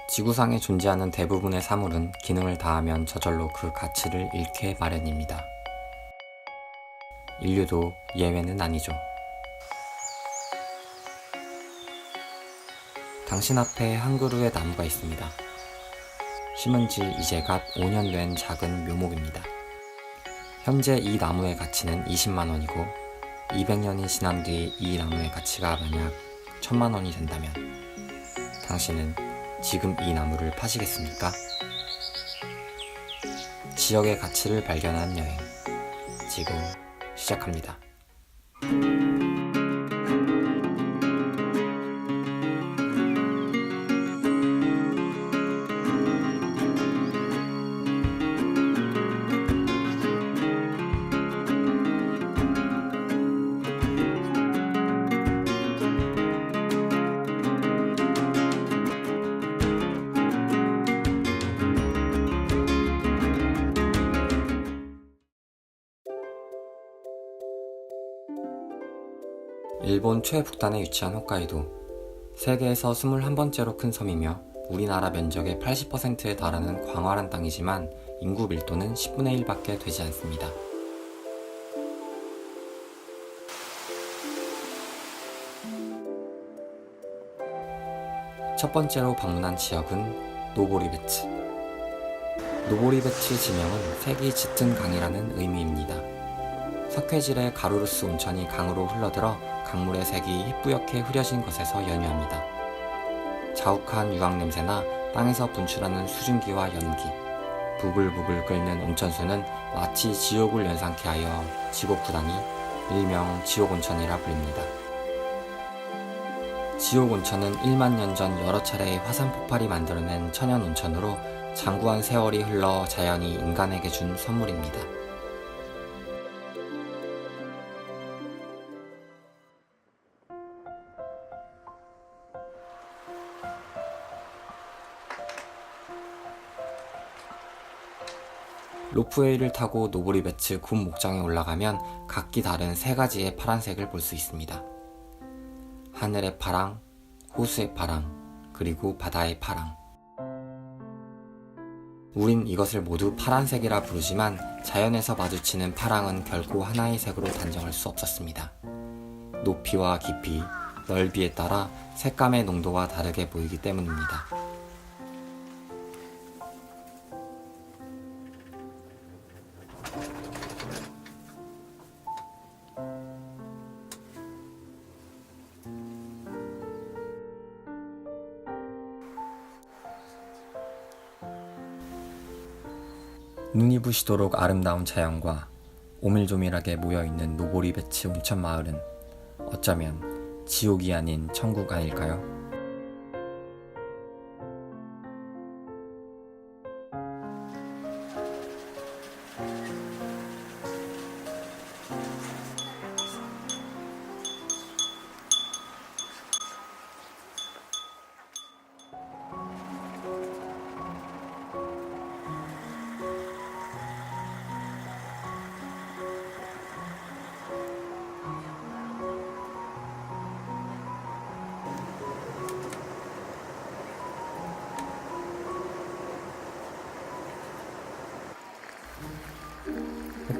지구상에 존재하는 대부분의 사물은 기능을 다하면 저절로 그 가치를 잃게 마련입니다. 인류도 예외는 아니죠. 당신 앞에 한 그루의 나무가 있습니다. 심은 지 이제 갓 5년 된 작은 묘목입니다. 현재 이 나무의 가치는 20만 원이고 200년이 지난 뒤 이 나무의 가치가 만약 1000만 원이 된다면 당신은 지금 이 나무를 파시겠습니까? 지역의 가치를 발견한 여행, 지금 시작합니다. 일본 최북단에 위치한 홋카이도, 세계에서 21번째로 큰 섬이며 우리나라 면적의 80%에 달하는 광활한 땅이지만 인구 밀도는 10분의 1밖에 되지 않습니다. 첫 번째로 방문한 지역은 노보리베츠. 노보리베츠 지명은 색이 짙은 강이라는 의미입니다. 석회질의 가루루스 온천이 강으로 흘러들어 강물의 색이 희뿌옇게 흐려진 것에서 연유합니다. 자욱한 유황 냄새나 땅에서 분출하는 수증기와 연기, 부글부글 끓는 온천수는 마치 지옥을 연상케 하여 지옥구단이 일명 지옥온천이라 불립니다. 지옥온천은 1만 년 전 여러 차례의 화산 폭발이 만들어낸 천연 온천으로 장구한 세월이 흘러 자연이 인간에게 준 선물입니다. 로프웨이를 타고 노보리베츠 군 목장에 올라가면 각기 다른 세 가지의 파란색을 볼 수 있습니다. 하늘의 파랑, 호수의 파랑, 그리고 바다의 파랑. 우린 이것을 모두 파란색이라 부르지만 자연에서 마주치는 파랑은 결코 하나의 색으로 단정할 수 없었습니다. 높이와 깊이, 넓이에 따라 색감의 농도가 다르게 보이기 때문입니다. 눈이 부시도록 아름다운 자연과 오밀조밀하게 모여있는 노보리베츠 온천 마을은 어쩌면 지옥이 아닌 천국 아닐까요?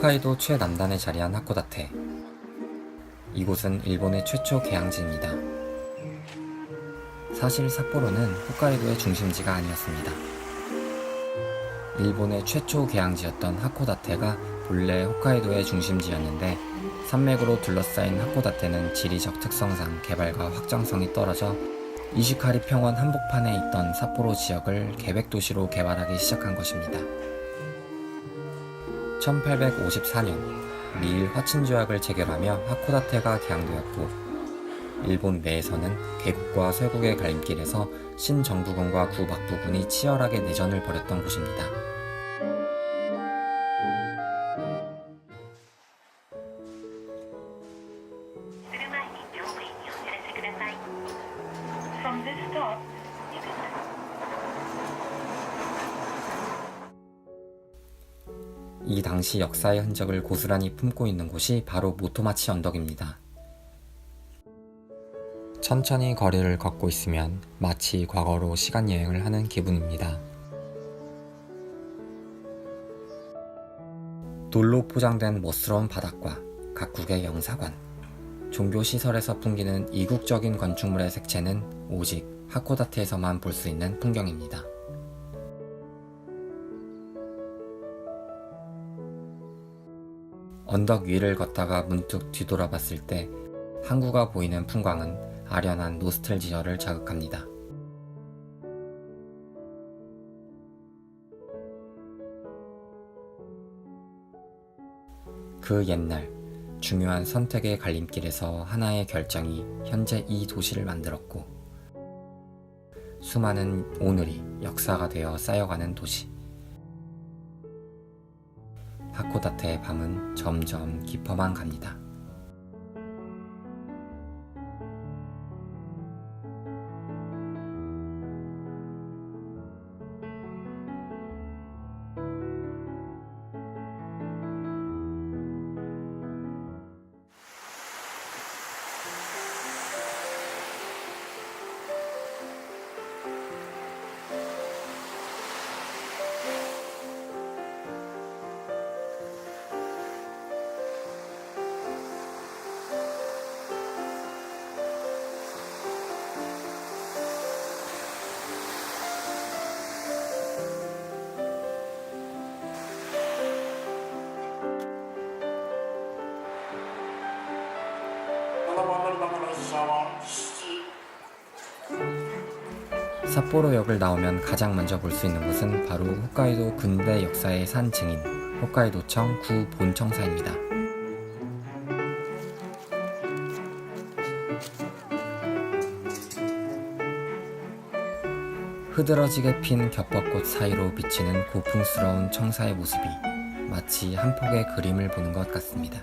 홋카이도 최남단에 자리한 하코다테. 이곳은 일본의 최초 개항지입니다. 사실 삿포로는 홋카이도의 중심지가 아니었습니다. 일본의 최초 개항지였던 하코다테가 본래 홋카이도의 중심지였는데 산맥으로 둘러싸인 하코다테는 지리적 특성상 개발과 확장성이 떨어져 이시카리 평원 한복판에 있던 삿포로 지역을 계획도시로 개발하기 시작한 것입니다. 1854년 미일 화친조약을 체결하며 하코다테가 개항되었고 일본 내에서는 개국과 쇄국의 갈림길에서 신정부군과 구막부군이 치열하게 내전을 벌였던 곳입니다. 이 당시 역사의 흔적을 고스란히 품고 있는 곳이 바로 모토마치 언덕입니다. 천천히 거리를 걷고 있으면 마치 과거로 시간 여행을 하는 기분입니다. 돌로 포장된 멋스러운 바닥과 각국의 영사관, 종교시설에서 풍기는 이국적인 건축물의 색채는 오직 하코다테에서만 볼 수 있는 풍경입니다. 언덕 위를 걷다가 문득 뒤돌아봤을 때 항구가 보이는 풍광은 아련한 노스텔지어를 자극합니다. 그 옛날 중요한 선택의 갈림길에서 하나의 결정이 현재 이 도시를 만들었고, 수많은 오늘이 역사가 되어 쌓여가는 도시. 하코다테의 밤은 점점 깊어만 갑니다. 삿포로역을 나오면 가장 먼저 볼 수 있는 곳은 바로 홋카이도 근대 역사의 산 증인 홋카이도청 구 본청사입니다. 흐드러지게 핀 겹벚꽃 사이로 비치는 고풍스러운 청사의 모습이 마치 한 폭의 그림을 보는 것 같습니다.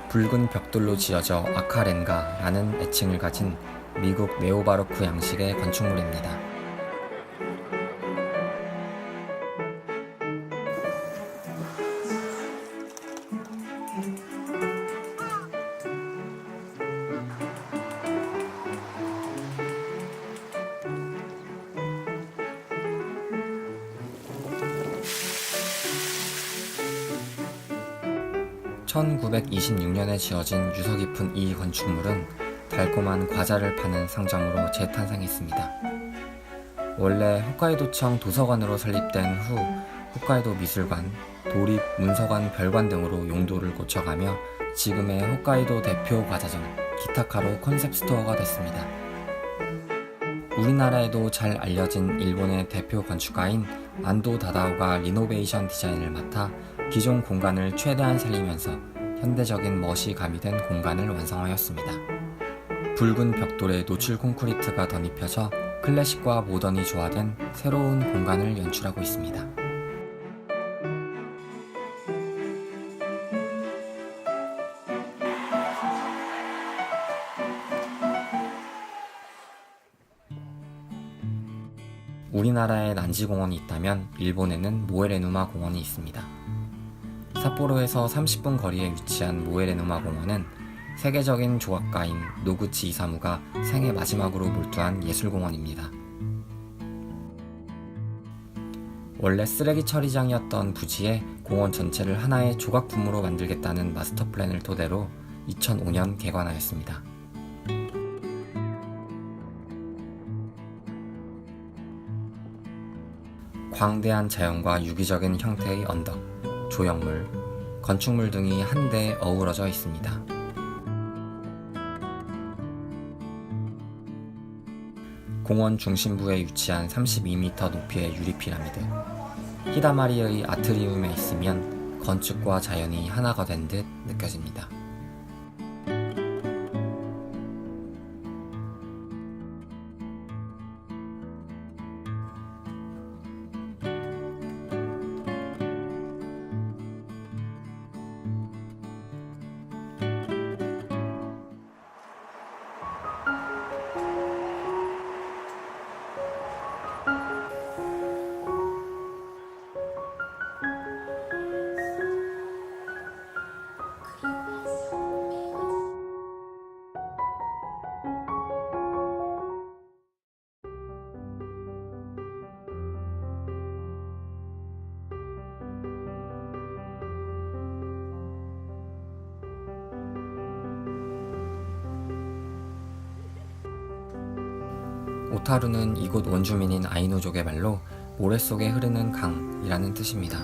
붉은 벽돌로 지어져 아카렌가라는 애칭을 가진 미국 네오바로크 양식의 건축물입니다. (1926년에) 지어진 유서 깊은 이 건축물은 달콤한 과자를 파는 상점으로 재탄생했습니다. 원래 홋카이도청 도서관으로 설립된 후 홋카이도 미술관, 도립 문서관 별관 등으로 용도를 고쳐가며 지금의 홋카이도 대표 과자점 기타카로 컨셉 스토어가 됐습니다. 우리나라에도 잘 알려진 일본의 대표 건축가인 안도 다다오가 리노베이션 디자인을 맡아 기존 공간을 최대한 살리면서 현대적인 멋이 가미된 공간을 완성하였습니다. 붉은 벽돌에 노출 콘크리트가 덧입혀져 클래식과 모던이 조화된 새로운 공간을 연출하고 있습니다. 우리나라에 난지공원이 있다면 일본에는 모에레누마 공원이 있습니다. 삿포로에서 30분 거리에 위치한 모에레누마 공원은 세계적인 조각가인 노구치 이사무가 생애 마지막으로 몰두한 예술공원입니다. 원래 쓰레기 처리장이었던 부지에 공원 전체를 하나의 조각품으로 만들겠다는 마스터 플랜을 토대로 2005년 개관하였습니다. 광대한 자연과 유기적인 형태의 언덕, 조형물, 건축물 등이 한데에 어우러져 있습니다. 공원 중심부에 위치한 32m 높이의 유리 피라미드, 히다마리의 아트리움에 있으면 건축과 자연이 하나가 된 듯 느껴집니다. 오타루는 이곳 원주민인 아이누족의 말로 모래 속에 흐르는 강이라는 뜻입니다.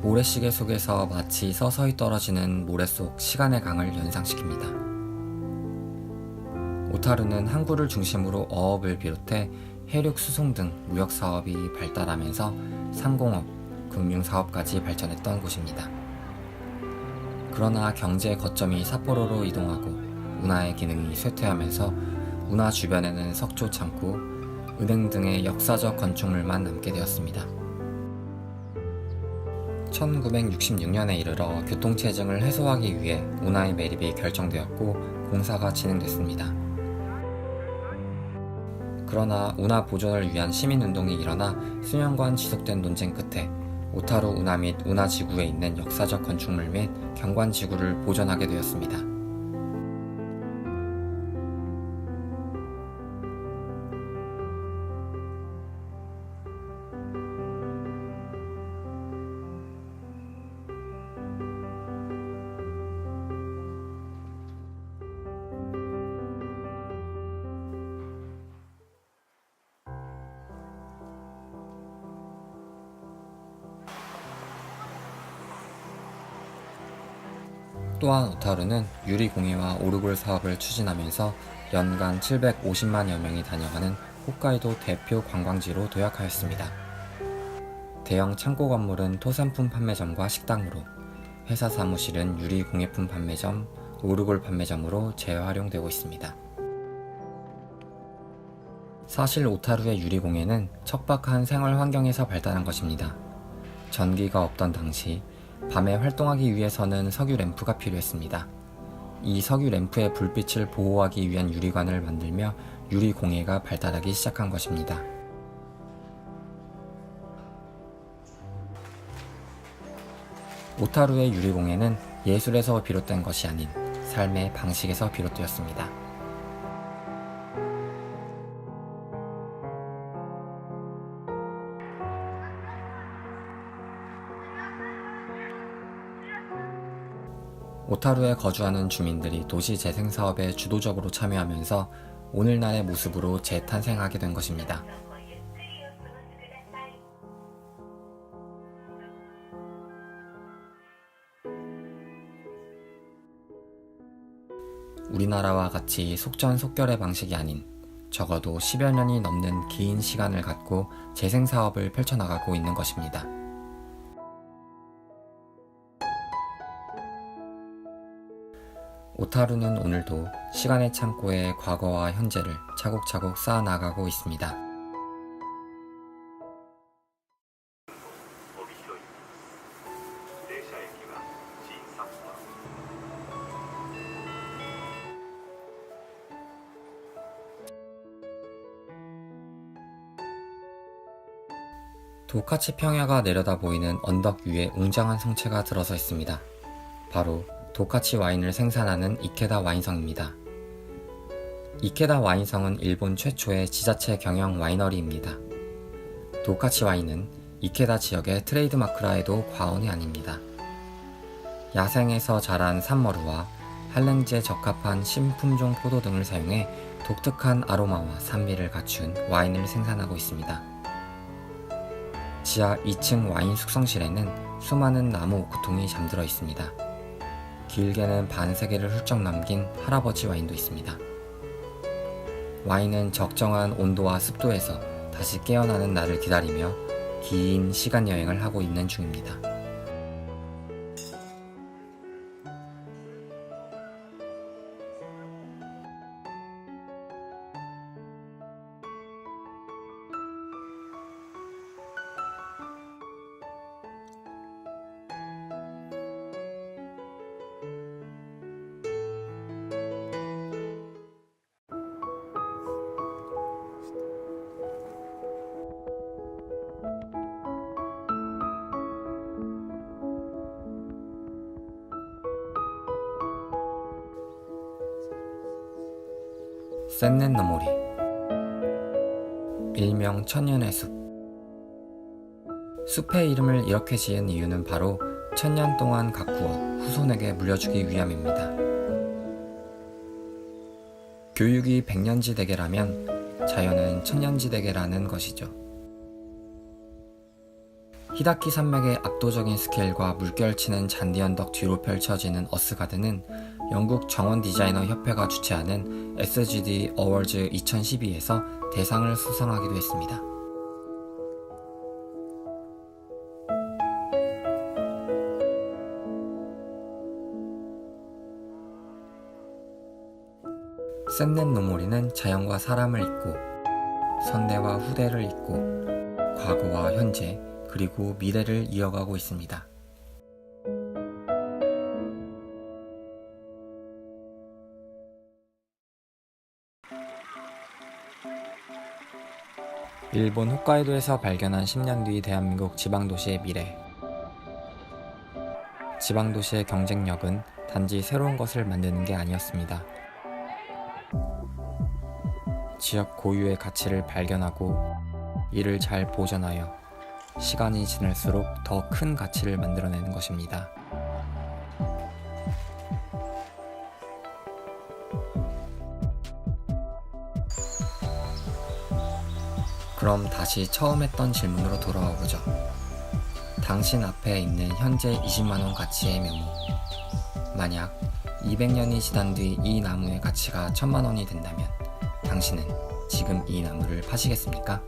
모래시계 속에서 마치 서서히 떨어지는 모래 속 시간의 강을 연상시킵니다. 오타루는 항구를 중심으로 어업을 비롯해 해륙 수송 등 무역 사업이 발달하면서 상공업, 금융사업까지 발전했던 곳입니다. 그러나 경제 거점이 삿포로로 이동하고 운하의 기능이 쇠퇴하면서 운하 주변에는 석조 창고, 은행 등의 역사적 건축물만 남게 되었습니다. 1966년에 이르러 교통체증을 해소하기 위해 운하의 매립이 결정되었고 공사가 진행됐습니다. 그러나 운하 보존을 위한 시민운동이 일어나 수년간 지속된 논쟁 끝에 오타루 운하 및 운하지구에 있는 역사적 건축물 및 경관지구를 보존하게 되었습니다. 또한 오타루는 유리공예와 오르골 사업을 추진하면서 연간 750만여 명이 다녀가는 홋카이도 대표 관광지로 도약하였습니다. 대형 창고 건물은 토산품 판매점과 식당으로, 회사 사무실은 유리공예품 판매점, 오르골 판매점으로 재활용되고 있습니다. 사실 오타루의 유리공예는 척박한 생활 환경에서 발달한 것입니다. 전기가 없던 당시 밤에 활동하기 위해서는 석유 램프가 필요했습니다. 이 석유 램프의 불빛을 보호하기 위한 유리관을 만들며 유리공예가 발달하기 시작한 것입니다. 오타루의 유리공예는 예술에서 비롯된 것이 아닌 삶의 방식에서 비롯되었습니다. 오타루에 거주하는 주민들이 도시 재생 사업에 주도적으로 참여하면서 오늘날의 모습으로 재탄생하게 된 것입니다. 우리나라와 같이 속전속결의 방식이 아닌 적어도 10여 년이 넘는 긴 시간을 갖고 재생 사업을 펼쳐나가고 있는 것입니다. 오타루는 오늘도 시간의 창고에 과거와 현재를 차곡차곡 쌓아나가고 있습니다. 도카치 평야가 내려다 보이는 언덕 위에 웅장한 성체가 들어서 있습니다. 바로 도카치 와인을 생산하는 이케다 와인성입니다. 이케다 와인성은 일본 최초의 지자체 경영 와이너리입니다. 도카치 와인은 이케다 지역의 트레이드마크라 해도 과언이 아닙니다. 야생에서 자란 산머루와 한랭지에 적합한 신품종 포도 등을 사용해 독특한 아로마와 산미를 갖춘 와인을 생산하고 있습니다. 지하 2층 와인 숙성실에는 수많은 나무 오크통이 잠들어 있습니다. 길게는 반세기를 훌쩍 넘긴 할아버지 와인도 있습니다. 와인은 적정한 온도와 습도에서 다시 깨어나는 날을 기다리며 긴 시간 여행을 하고 있는 중입니다. 센넨너모리, 일명 천년의 숲. 숲의 이름을 이렇게 지은 이유는 바로 천년 동안 가꾸어 후손에게 물려주기 위함입니다. 교육이 백년지대계라면 자연은 천년지대계라는 것이죠. 히다키 산맥의 압도적인 스케일과 물결치는 잔디 언덕 뒤로 펼쳐지는 어스가든은 영국 정원 디자이너 협회가 주최하는 SGD 어워즈 2012에서 대상을 수상하기도 했습니다. 센넨 노모리는 자연과 사람을 잇고 선대와 후대를 잇고 과거와 현재 그리고 미래를 이어가고 있습니다. 일본 홋카이도에서 발견한 10년 뒤 대한민국 지방도시의 미래. 지방도시의 경쟁력은 단지 새로운 것을 만드는 게 아니었습니다. 지역 고유의 가치를 발견하고 이를 잘 보존하여 시간이 지날수록 더 큰 가치를 만들어내는 것입니다. 그럼 다시 처음 했던 질문으로 돌아와 보죠. 당신 앞에 있는 현재 20만원 가치의 묘목. 만약 200년이 지난 뒤 이 나무의 가치가 1000만원이 된다면 당신은 지금 이 나무를 파시겠습니까?